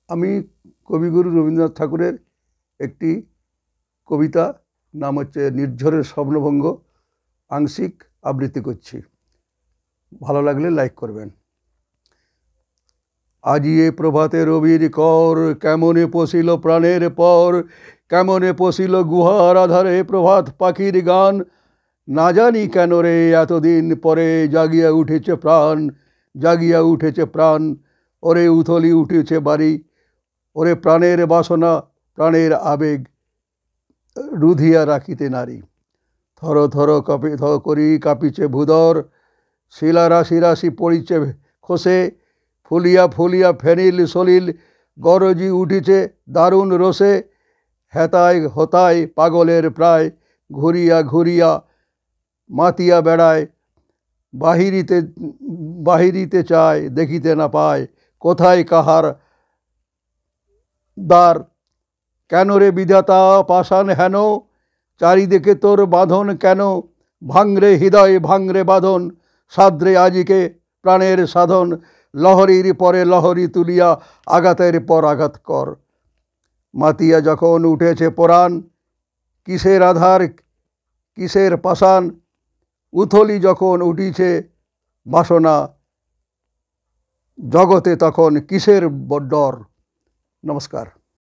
আমি কবিগুরু রবীন্দ্রনাথ ঠাকুরের একটি কবিতা নাম হচ্ছে নির্ঝরের স্বপ্নভঙ্গ আংশিক আবৃত্তি করছি। ভালো লাগলে লাইক করবেন। আজি এ প্রভাতে রবির কর, কেমনে পশিল প্রাণের পর, কেমনে পশিল গুহার আধারে প্রভাত পাখির গান। না জানি কেন রে এতদিন পরে জাগিয়া উঠেছে প্রাণ, জাগিয়া উঠেছে প্রাণ। ওরে উথলি উঠেছে বাড়ি, ওরে প্রাণের বাসনা প্রাণের আবেগ রুধিয়া রাখিতে নারী। থর থর কাঁপে থর করি কাঁপিছে ভূধর, শিলা রাশি রাশি পড়িছে খসে, ফুলিয়া ফুলিয়া ফেনিল সলিল গরজি উঠিছে দারুণ রোষে। হেতায় হতায় পাগলের প্রায়, ঘুরিয়া ঘুরিয়া মাতিয়া বেড়ায়। বাহিরিতে বাহিরিতে চায় দেখিতে না পায়, কোথায় কাহার দ্বার। কেন রে বিধাতা পাষাণ হেন, চারিদিকে তোর বাঁধন কেন। ভাঙরে হৃদয় ভাঙরে বাঁধন, সাদ্রে আজিকে প্রাণের সাধন। লহরীর পরে লহরী তুলিয়া আঘাতের পর আঘাত কর। মাতিয়া যখন উঠেছে পরাণ, কিসের আধার কিসের পাষাণ। উথলি যখন উঠিছে বাসনা, জগতে তখন কিসের ডর। নমস্কার।